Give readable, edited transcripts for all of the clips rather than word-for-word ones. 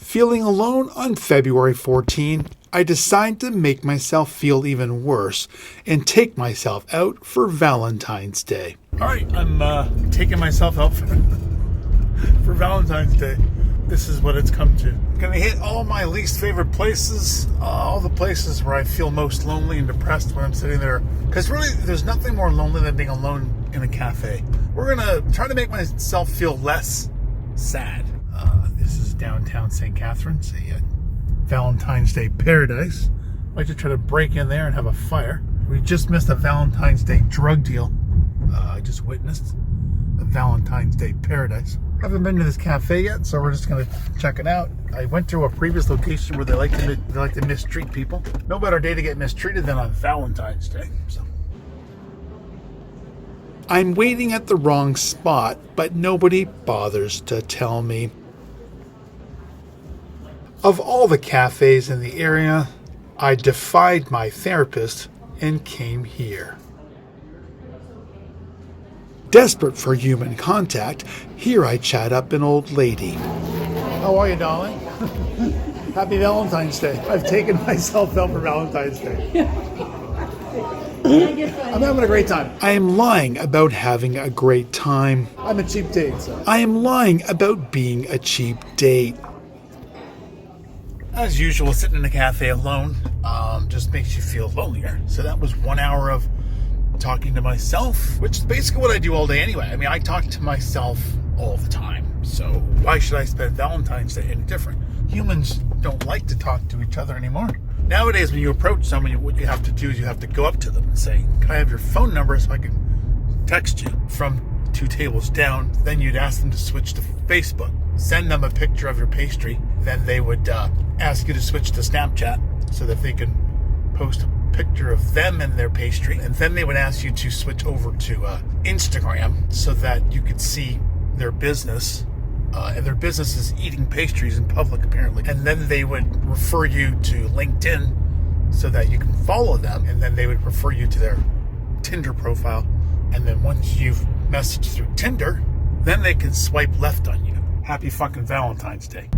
Feeling alone on February 14, I decide to make myself feel even worse and take myself out for Valentine's Day. All right, I'm taking myself out for Valentine's Day. This is what it's come to. I'm gonna hit all my least favorite places, all the places where I feel most lonely and depressed when I'm sitting there. Because really, there's nothing more lonely than being alone in a cafe. We're gonna try to make myself feel less sad. This is downtown St. Catharines, a Valentine's Day paradise. I'd like to try to break in there and have a fire. We just missed a Valentine's Day drug deal. I just witnessed a Valentine's Day paradise. I haven't been to this cafe yet, so we're just gonna check it out. I went to a previous location where they like to mistreat people. No better day to get mistreated than on Valentine's Day. So. I'm waiting at the wrong spot, but nobody bothers to tell me. Of all the cafes in the area, I defied my therapist and came here. Desperate for human contact, here I chat up an old lady. How are you, darling? Happy Valentine's Day. I've taken myself out for Valentine's Day. I'm having a great time. I am lying about having a great time. I'm a cheap date, so. I am lying about being a cheap date. As usual, sitting in a cafe alone just makes you feel lonelier. So that was 1 hour of talking to myself, which is basically what I do all day anyway. I mean, I talk to myself all the time. So why should I spend Valentine's Day any different? Humans don't like to talk to each other anymore. Nowadays, when you approach someone, what you have to do is you have to go up to them and say, can I have your phone number so I can text you? From 2 tables down, then you'd ask them to switch to Facebook. Send them a picture of your pastry. Then they would ask you to switch to Snapchat so that they can post a picture of them and their pastry. And then they would ask you to switch over to Instagram so that you could see their business. And their business is eating pastries in public, apparently. And then they would refer you to LinkedIn so that you can follow them. And then they would refer you to their Tinder profile. And then once you've messaged through Tinder, then they can swipe left on you. Happy fucking Valentine's Day.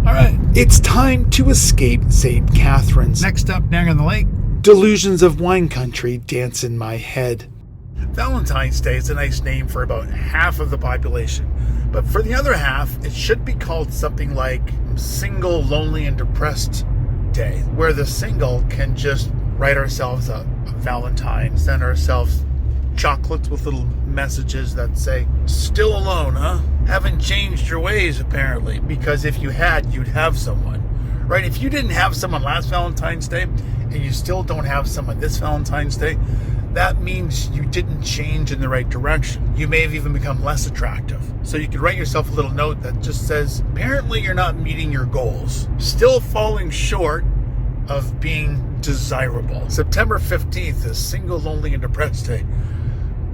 All right. It's time to escape St. Catharines. Next up, Niagara on the Lake. Delusions of wine country dance in my head. Valentine's Day is a nice name for about half of the population. But for the other half, it should be called something like Single, Lonely, and Depressed Day, where the single can just write ourselves a Valentine, send ourselves chocolates with little messages that say, still alone, huh? Haven't changed your ways, apparently. Because if you had, you'd have someone. Right? If you didn't have someone last Valentine's Day, and you still don't have someone this Valentine's Day, that means you didn't change in the right direction. You may have even become less attractive. So you could write yourself a little note that just says, apparently you're not meeting your goals. Still falling short of being desirable. September 15th is Single, Lonely, and Depressed Day.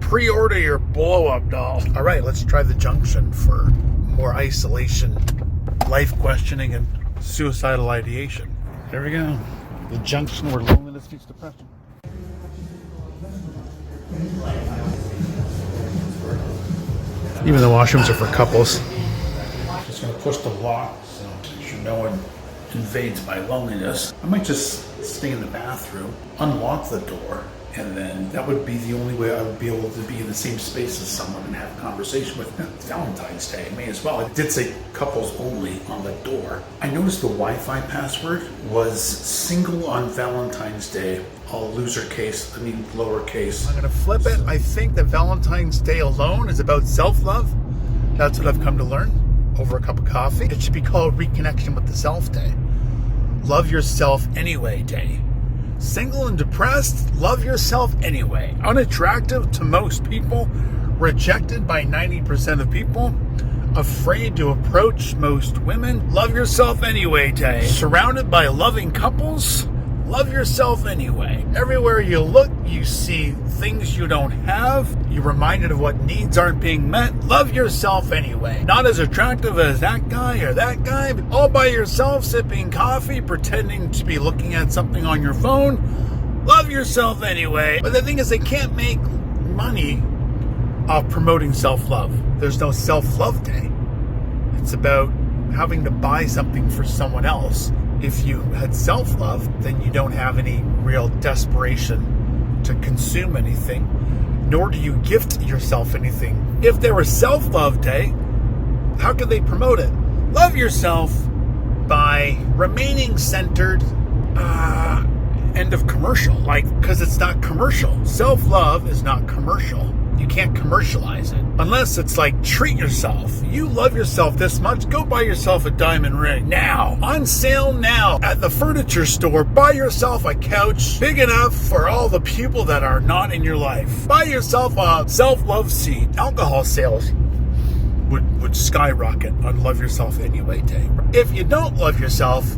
Pre-order your blow-up doll. All right, let's try the junction for more isolation, life questioning, and suicidal ideation. There we go. The junction where loneliness meets depression. Even the washrooms are for couples. Just gonna push the lock so make sure no one invades my loneliness. I might just stay in the bathroom, unlock the door, and then that would be the only way I would be able to be in the same space as someone and have a conversation with them. It's Valentine's Day, may as well. It did say couples only on the door. I noticed the Wi-Fi password was single on Valentine's Day, all lowercase. I'm gonna flip it. I think that Valentine's Day alone is about self-love. That's what I've come to learn over a cup of coffee. It should be called Reconnection with the Self Day. Love Yourself Anyway Day. Single and depressed, love yourself anyway. Unattractive to most people, rejected by 90% of people, afraid to approach most women, love yourself anyway day. Surrounded by loving couples, love yourself anyway. Everywhere you look, you see things you don't have. You're reminded of what needs aren't being met. Love yourself anyway. Not as attractive as that guy or that guy, but all by yourself, sipping coffee, pretending to be looking at something on your phone. Love yourself anyway. But the thing is, they can't make money off promoting self-love. There's no self-love day. It's about having to buy something for someone else. If you had self-love, then you don't have any real desperation to consume anything, nor do you gift yourself anything. If there was self-love day, how could they promote it? Love yourself by remaining centered. End of commercial, because it's not commercial. Self-love is not commercial. You can't commercialize it unless it's treat yourself. You love yourself this much, go buy yourself a diamond ring now, on sale now at the furniture store. Buy yourself a couch big enough for all the people that are not in your life. Buy yourself a self-love seat. Alcohol sales would skyrocket on Love Yourself Anyway Day. If you don't love yourself,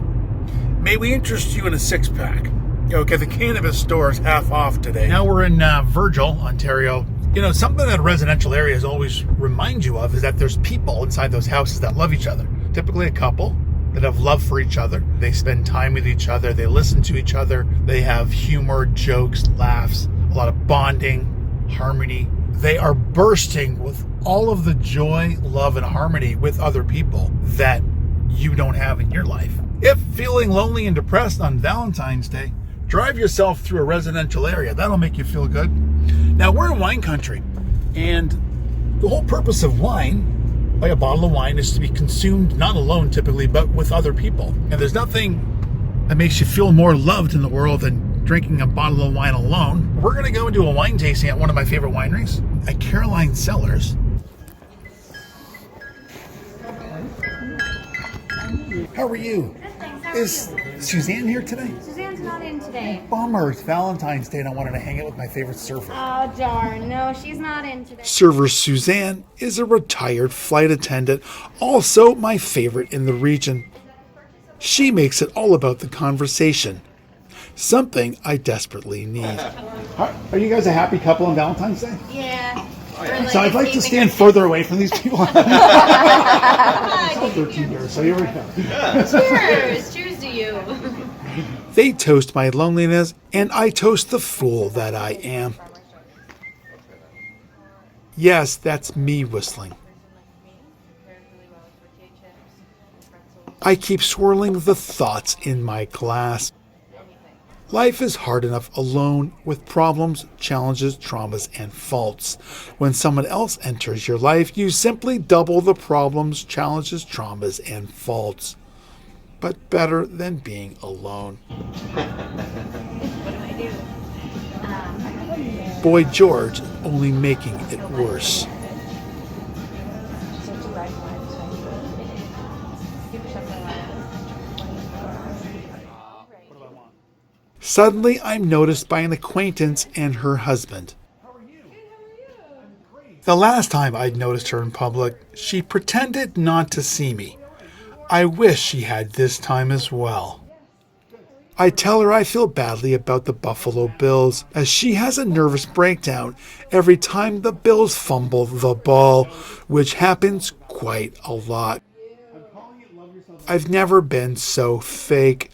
may we interest you in a six-pack? Okay, the cannabis store is half off today. Now we're in Virgil, Ontario. Something that residential areas always remind you of is that there's people inside those houses that love each other. Typically a couple that have love for each other. They spend time with each other. They listen to each other. They have humor, jokes, laughs, a lot of bonding, harmony. They are bursting with all of the joy, love, and harmony with other people that you don't have in your life. If feeling lonely and depressed on Valentine's Day, drive yourself through a residential area. That'll make you feel good. Now, we're in wine country, and the whole purpose of wine, like a bottle of wine, is to be consumed not alone typically, but with other people. And there's nothing that makes you feel more loved in the world than drinking a bottle of wine alone. We're going to go and do a wine tasting at one of my favorite wineries, at Caroline Cellars. How are you? Good, thanks. How are Is Suzanne here today? Suzanne's not in today. Bummer, it's Valentine's Day and I wanted to hang out with my favorite surfer. Oh, darn. No, she's not in today. Server Suzanne is a retired flight attendant, also my favorite in the region. She makes it all about the conversation, something I desperatly need. Are you guys a happy couple on Valentine's Day? Yeah. So I'd like to stand further away from these people. It's all 13 years, so here we go. Cheers. Cheers to you. They toast my loneliness, and I toast the fool that I am. Yes, that's me whistling. I keep swirling the thoughts in my glass. Life is hard enough alone with problems, challenges, traumas, and faults. When someone else enters your life, you simply double the problems, challenges, traumas, and faults. But better than being alone. Boy George only making it worse. Suddenly, I'm noticed by an acquaintance and her husband. The last time I'd noticed her in public, she pretended not to see me. I wish she had this time as well. I tell her I feel badly about the Buffalo Bills, as she has a nervous breakdown every time the Bills fumble the ball, which happens quite a lot. I've never been so fake.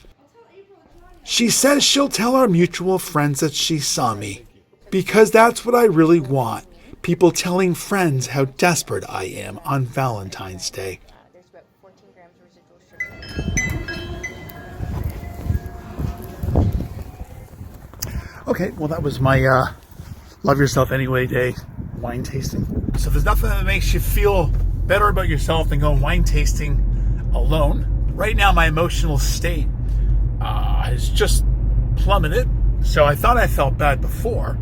She says she'll tell our mutual friends that she saw me, because that's what I really want, people telling friends how desperate I am on Valentine's Day. Okay, well that was my Love Yourself Anyway Day wine tasting. So there's nothing that makes you feel better about yourself than going wine tasting alone. Right now my emotional state has just plummeted. So I thought I felt bad before.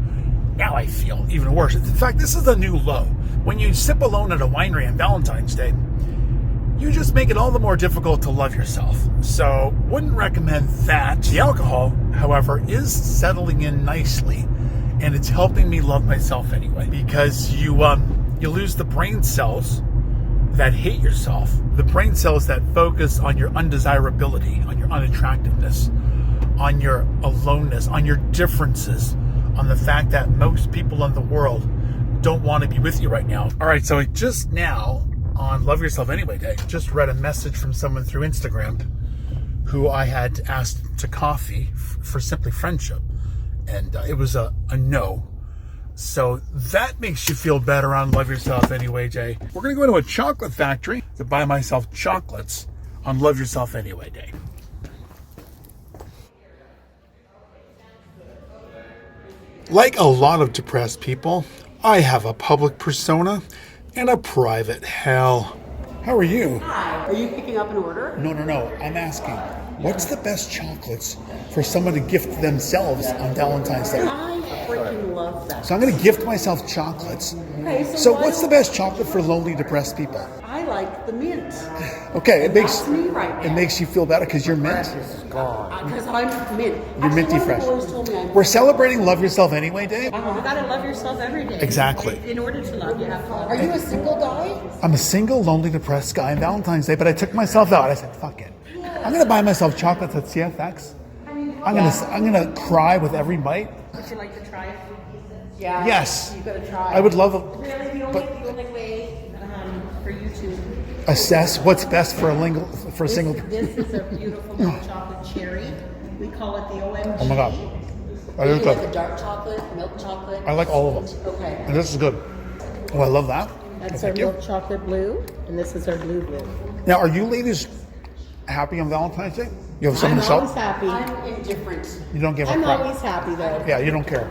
Now I feel even worse. In fact, this is a new low. When you sip alone at a winery on Valentine's Day, you just make it all the more difficult to love yourself. So wouldn't recommend that. The alcohol, however, is settling in nicely, and it's helping me love myself anyway, because you lose the brain cells that hate yourself, the brain cells that focus on your undesirability, on your unattractiveness, on your aloneness, on your differences, on the fact that most people in the world don't want to be with you right now. All right, so I just now, on Love Yourself Anyway Day, just read a message from someone through Instagram who I had asked to coffee for simply friendship, and it was a no. So that makes you feel better on Love Yourself Anyway Day. We're going to go to a chocolate factory to buy myself chocolates on Love Yourself Anyway Day. Like a lot of depressed people, I have a public persona and a private hell. How are you? Hi. Are you picking up an order? No. I'm asking, what's the best chocolates for someone to gift themselves on Valentine's Day? I freaking love that. So I'm going to gift myself chocolates. Okay, So what's the best chocolate for lonely, depressed people? I like the mint. Okay, That's me right now. it makes you feel better because you're mint. Because I'm mint. You're minty fresh. We're celebrating Love Yourself Anyway Day. You gotta love yourself every day. Exactly. In order to love, you have to love. Are you a single guy? I'm a single, lonely, depressed guy on Valentine's Day, but I took myself out. I said, fuck it. I'm going to buy myself chocolates at CFX. I'm gonna cry with every bite. Would you like to try it? Yeah. Yes. You gotta try. I would love it. Really, the only way for you to Assess what's best for a single. This is a beautiful milk chocolate cherry. We call it the OMG. Oh my god. That You is like good. the dark chocolate, milk chocolate? I like all of them. Okay. And this is good. Oh, I love that. That's our Thank you. milk chocolate blue, and this is our blue. Now, are you ladies happy on Valentine's Day? You have someone I'm to always shout? happy. I'm indifferent. You don't give a I'm crap. always happy though. Yeah, you don't care.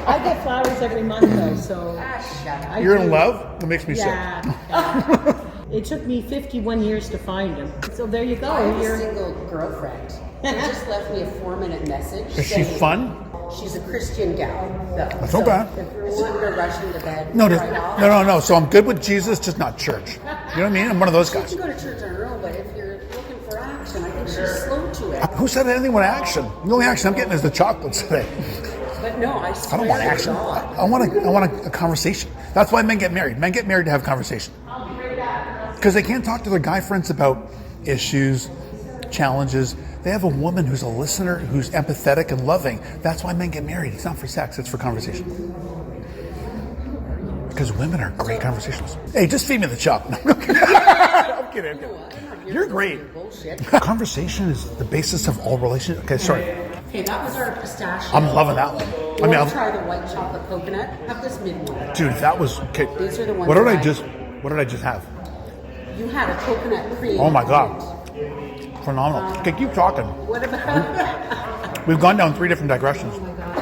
I get flowers every month though, so. You're in love? That makes me sick. Yeah. It took me 51 years to find him. So there you go. I have a You're single girlfriend. She just left me a 4-minute message. Is she saying fun? She's a Christian gal. That's not bad. If you're wanting to rush into bed, No. right off, So I'm good with Jesus, just not church. You know what I mean? I'm one of those she guys. can go to church on her own, but if you're looking for action, I think she's slow to it. Who said anything with action? The only action I'm getting is the chocolates today. But no, I I swear don't want to action. God. I want a conversation. That's why men get married. Men get married to have conversation. Because they can't talk to their guy friends about issues, challenges. They have a woman who's a listener, who's empathetic and loving. That's why men get married. It's not for sex, it's for conversation. Because women are great conversationalists. Hey, just feed me the chop. No, I'm kidding. I'm kidding. I'm not here You're for great. Bullshit. Conversation is the basis of all relationships. Okay, sorry. Okay, that was our pistachio. I'm loving that one. You want to try the white chocolate coconut? Have this mid one. Dude, that was okay. These are the ones What did that I just have? You had a coconut cream. Oh my god. Phenomenal. Okay, keep talking. What about? We've gone down 3 different digressions.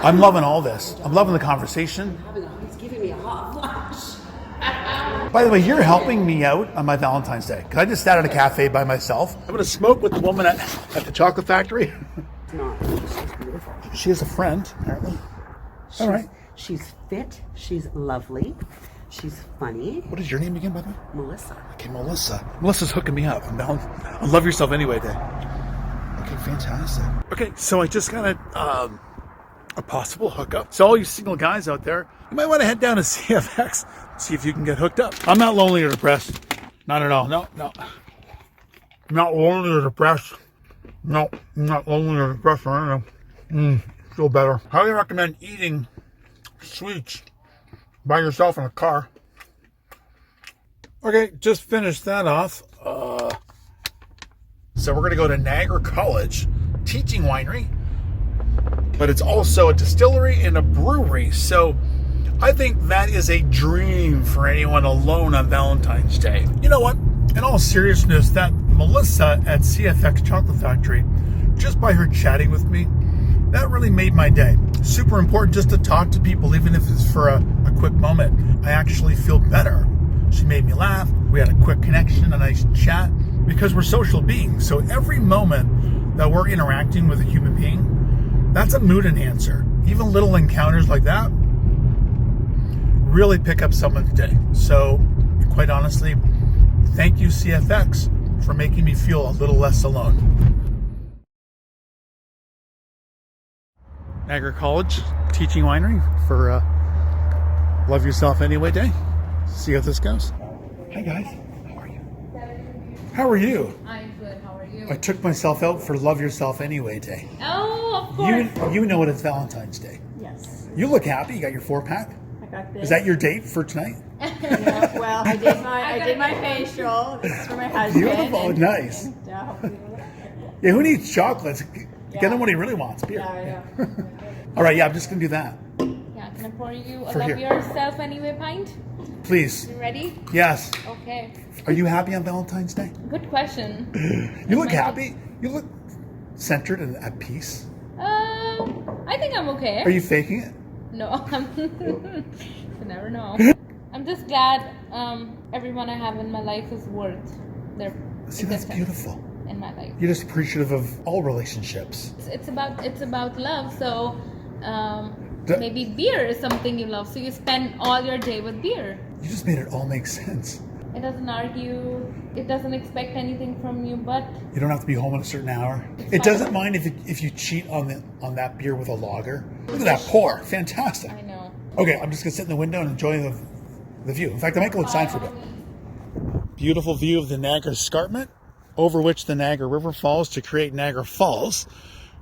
I'm loving all this. I'm loving the conversation. He's giving me a hot flash. By the way, you're helping me out on my Valentine's Day. Because I just sat at a cafe by myself. I'm going to smoke with the woman at the chocolate factory. It's not. She's beautiful. She has a friend, apparently. All right. She's fit. She's lovely. She's funny. What is your name again, by the way? Melissa. Okay, Melissa. Melissa's hooking me up. I Love Yourself Anyway Day. Okay, fantastic. Okay, so I just got a possible hookup. So all you single guys out there, you might want to head down to CFX, see if you can get hooked up. I'm not lonely or depressed. Not at all. No. I'm not lonely or depressed. No, I'm not lonely or depressed. I don't know. Feel better. Highly recommend eating sweets by yourself in a car. Okay, just finished that off. So we're going to go to Niagara College Teaching Winery, but it's also a distillery and a brewery. So I think that is a dream for anyone alone on Valentine's Day. You know what? In all seriousness, that Melissa at CFX Chocolate Factory, just by her chatting with me, that really made my day. Super important just to talk to people, even if it's for a quick moment. I actually feel better. She made me laugh. We had a quick connection, a nice chat, because we're social beings. So every moment that we're interacting with a human being, that's a mood enhancer. Even little encounters like that really pick up someone's day. So quite honestly, thank you, CFX, for making me feel a little less alone. Niagara College Teaching Winery for Love Yourself Anyway Day. See how this goes. Hi guys, how are you? How are you? I'm good. How are you? I took myself out for Love Yourself Anyway Day. Oh, of course. You know it, it's Valentine's Day. Yes. You look happy. You got your 4-pack. I got this. Is that your date for tonight? Yeah, well, I did my facial. This is for my husband. Beautiful, nice. Yeah. Yeah, who needs chocolates? Get him what he really wants, beer. Yeah. All right, yeah, I'm just gonna do that. Yeah, can I pour you a For Love here. Yourself Anyway pint? Please. You ready? Yes. Okay. Are you happy on Valentine's Day? Good question. You look happy. You look centered and at peace. I think I'm okay. Are you faking it? No, you never know. I'm just glad everyone I have in my life is worth their See, that's existence beautiful. in my life. You're just appreciative of all relationships. It's about love. So maybe beer is something you love. So you spend all your day with beer. You just made it all make sense. It doesn't argue. It doesn't expect anything from you, but You don't have to be home at a certain hour. It doesn't mind if you cheat on that beer with a lager. Look at that pour. Fantastic. I know. Okay, I'm just going to sit in the window and enjoy the view. In fact, I might go outside for a bit. Beautiful view of the Niagara Escarpment, over which the Niagara River falls to create Niagara Falls,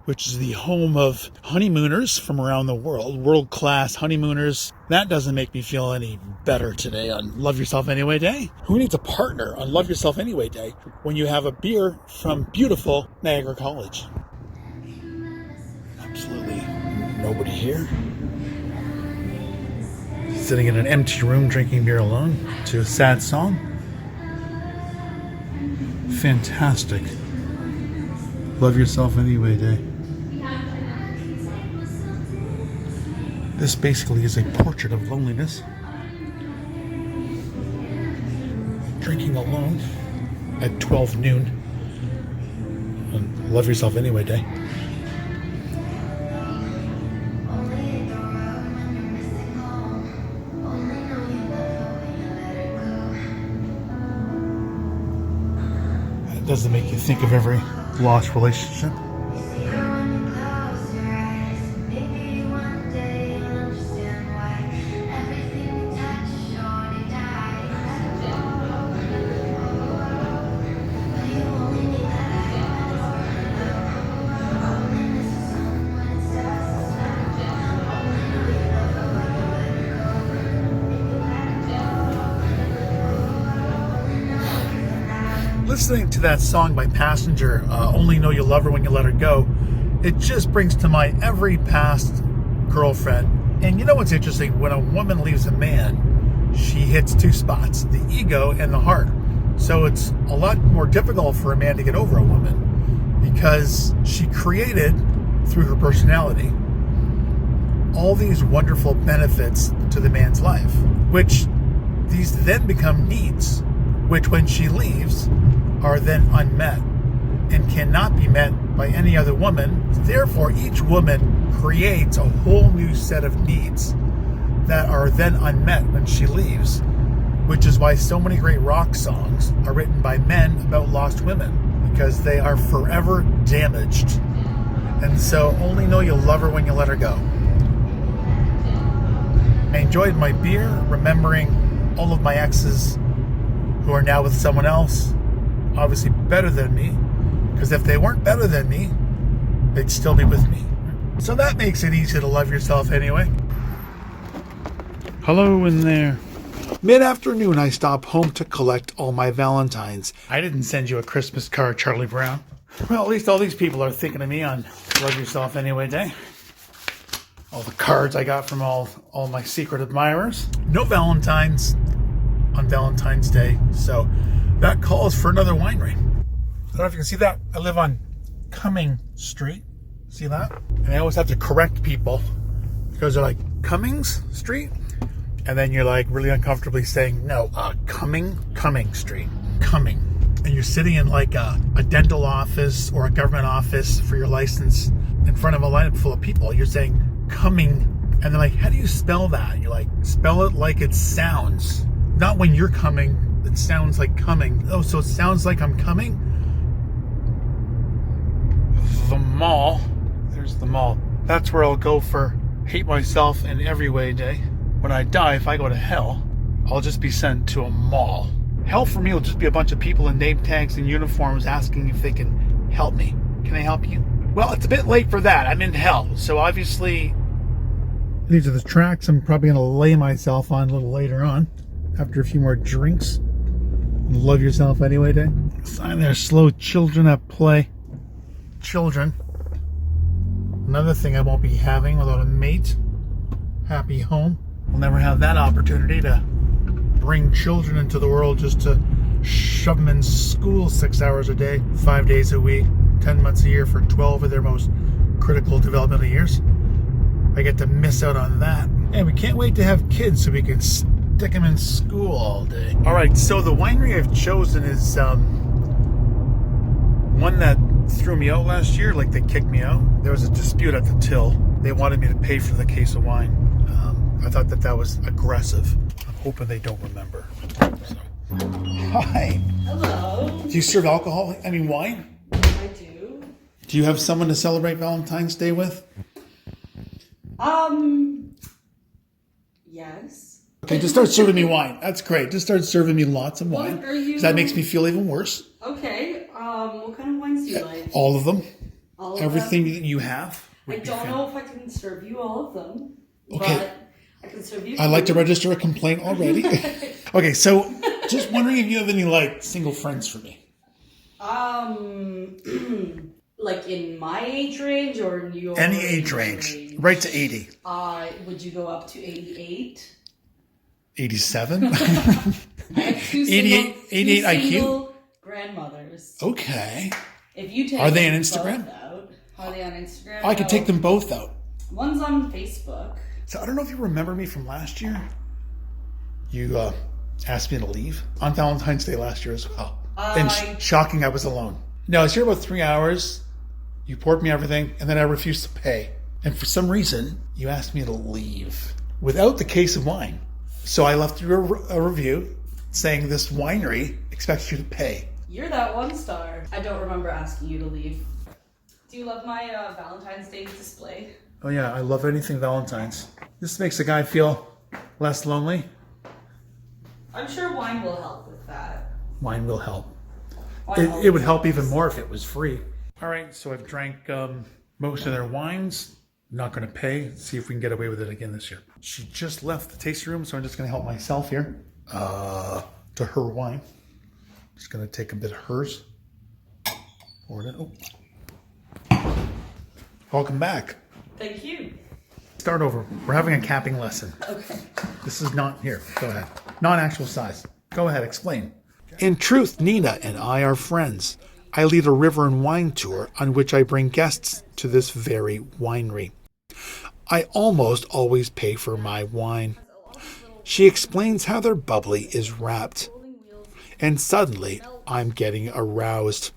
which is the home of honeymooners from around the world, world-class honeymooners. That doesn't make me feel any better today on Love Yourself Anyway Day. Who needs a partner on Love Yourself Anyway Day when you have a beer from beautiful Niagara College? Absolutely nobody here. Sitting in an empty room drinking beer alone to a sad song. Fantastic. Love Yourself Anyway Day. This basically is a portrait of loneliness. Drinking alone at 12 noon on Love Yourself Anyway Day. It doesn't make you think of every lost relationship. Listening to that song by Passenger, Only Know You Love Her When You Let Her Go, it just brings to mind every past girlfriend. And you know what's interesting? When a woman leaves a man, she hits two spots, the ego and the heart. So it's a lot more difficult for a man to get over a woman because she created, through her personality, all these wonderful benefits to the man's life, which these then become needs, which when she leaves are then unmet and cannot be met by any other woman. Therefore, each woman creates a whole new set of needs that are then unmet when she leaves, which is why so many great rock songs are written by men about lost women, because they are forever damaged. And so only know you love her when you let her go. I enjoyed my beer, remembering all of my exes who are now with someone else, obviously better than me, because if they weren't better than me, they'd still be with me. So that makes it easy to love yourself anyway. Hello in there. Mid-afternoon, I stop home to collect all my Valentines. I didn't send you a Christmas card, Charlie Brown. Well, at least all these people are thinking of me on Love Yourself Anyway Day. All the cards I got from all my secret admirers. No Valentines on Valentine's Day, so that calls for another winery. I don't know if you can see that. I live on Cumming Street. See that? And I always have to correct people because they're like, Cummings Street? And then you're like really uncomfortably saying, no, Cumming Street. Cumming. And you're sitting in like a dental office or a government office for your license in front of a lineup full of people. You're saying Cumming. And they're like, how do you spell that? You're like, spell it like it sounds. Not when you're coming, it sounds like coming. Oh, so it sounds like I'm coming? The mall. There's the mall. That's where I'll go for Hate Myself in Every Way Day. When I die, if I go to hell, I'll just be sent to a mall. Hell for me will just be a bunch of people in name tags and uniforms asking if they can help me. Can I help you? Well, it's a bit late for that. I'm in hell. So obviously, these are the tracks I'm probably going to lay myself on a little later on. After a few more drinks. Love Yourself Anyway Day. Sign there, slow children at play. Children. Another thing I won't be having without a mate. Happy home. I'll never have that opportunity to bring children into the world just to shove them in school 6 hours a day, 5 days a week, 10 months a year for 12 of their most critical developmental years. I get to miss out on that. And we can't wait to have kids so we can stick them in school all day. All right, so the winery I've chosen is one that threw me out last year, like they kicked me out. There was a dispute at the till. They wanted me to pay for the case of wine. I thought that was aggressive. I'm hoping they don't remember. So. Hi. Hello. Do you serve alcohol? I mean, wine? I do. Do you have someone to celebrate Valentine's Day with? Yes. Okay, just start serving me wine. That's great. Just start serving me lots of wine. What are you? Because that makes me feel even worse. Okay. What kind of wines do you like? All of them. All of Everything them? that you have. I don't know if I can serve you all of them. Okay. But I can serve you. I'd like to register a complaint already. Okay, so just wondering if you have any like single friends for me. Like in my age range or in your Any age range. Right to 80. Would you go up to 88? 87? I have 88 IQ? single grandmothers. Okay. If you take Are they on them Instagram? both out, are they on Instagram? I could take them both out. One's on Facebook. So I don't know if you remember me from last year. You asked me to leave on Valentine's Day last year as well. And shocking, I was alone. No, I was here about 3 hours. You poured me everything, and then I refused to pay. And for some reason, you asked me to leave without the case of wine. So I left you a review saying this winery expects you to pay. You're that one star. I don't remember asking you to leave. Do you love my Valentine's Day display? Oh yeah, I love anything Valentine's. This makes a guy feel less lonely. I'm sure wine will help with that. Wine will help. Wine It would help even more if it was free. All right, so I've drank most of their wines. I'm not going to pay. See if we can get away with it again this year. She just left the tasting room, so I'm just going to help myself here to her wine. Just going to take a bit of hers. Pour it in. Oh. Welcome back. Thank you. Start over. We're having a capping lesson. Okay. This is not here. Go ahead. Not actual size. Go ahead. Explain. In truth, Nina and I are friends. I lead a river and wine tour on which I bring guests to this very winery. I almost always pay for my wine. She explains how their bubbly is wrapped. And suddenly, I'm getting aroused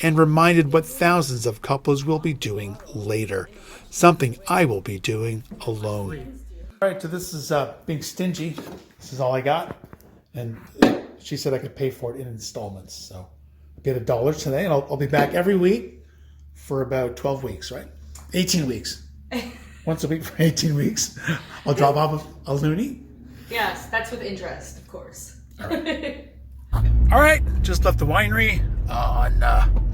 and reminded what thousands of couples will be doing later. Something I will be doing alone. All right, so this is being stingy. This is all I got. And she said I could pay for it in installments. So I paid $1 today, and I'll be back every week for about 12 weeks, right? 18 weeks. Once a week for 18 weeks. I'll drop off a loonie. Yes, that's with interest, of course. All right, just left the winery on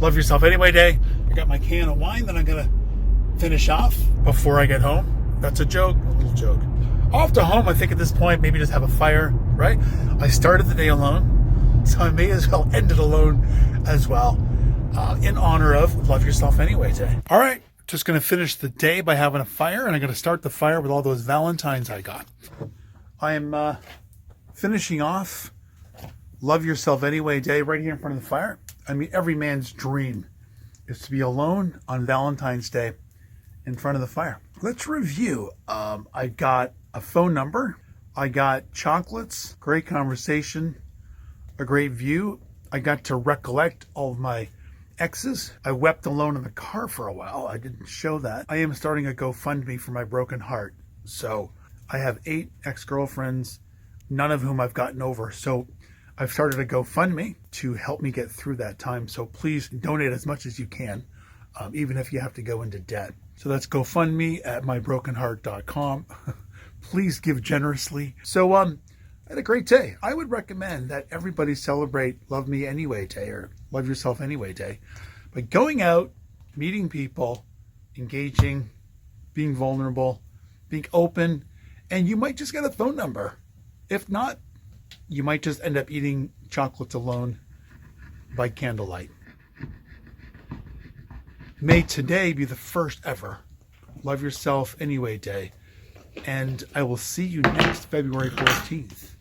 Love Yourself Anyway Day. I got my can of wine that I'm going to finish off before I get home. That's a joke, a little joke. Off to home, I think at this point, maybe just have a fire, right? I started the day alone, so I may as well end it alone as well, in honor of Love Yourself Anyway Day. All right, just going to finish the day by having a fire, and I'm going to start the fire with all those Valentines I got. I am finishing off Love Yourself Anyway Day right here in front of the fire. I mean, every man's dream is to be alone on Valentine's Day in front of the fire. Let's review. I got a phone number. I got chocolates, great conversation, a great view. I got to recollect all of my exes. I wept alone in the car for a while. I didn't show that. I am starting a GoFundMe for my broken heart. So I have 8 ex-girlfriends, none of whom I've gotten over. So I've started a GoFundMe to help me get through that time. So please donate as much as you can, even if you have to go into debt. So that's GoFundMe at mybrokenheart.com. Please give generously. So I had a great day. I would recommend that everybody celebrate Love Me Anyway Day or Love Yourself Anyway Day by going out, meeting people, engaging, being vulnerable, being open, and you might just get a phone number. If not, you might just end up eating chocolates alone by candlelight. May today be the first ever Love Yourself Anyway Day. And I will see you next February 14th.